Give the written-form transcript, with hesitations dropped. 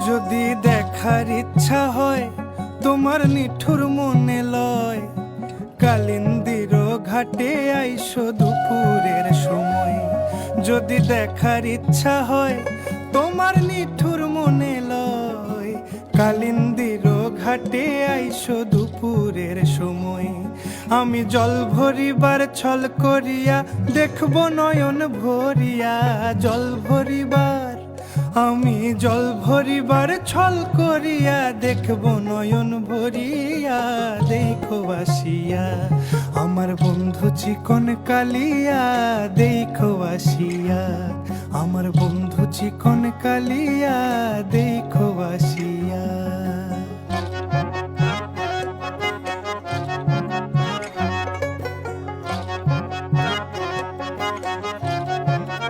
যদি দেখার ইচ্ছা হয় তোমার নিঠুর মনে লয়, কালিন্দির ঘাটে আইসো দুপুরের সময়। যদি দেখার ইচ্ছা হয় তোমার নিঠুর মনে লয়, কালিন্দির ঘাটে আইসো দুপুরের সময়। আমি জল ভরিবার ছল করিয়া দেখব নয়ন ভরিয়া, জল ভরিবার আমি জল ভরিবার ছল করিয়া দেখব নয়ন ভরিয়া। দেখো আসিয়া আমার বন্ধু চিকন কালিয়া, দেখো আসিয়া আমার বন্ধু চিকন কালিয়া, দেখো আসিয়া।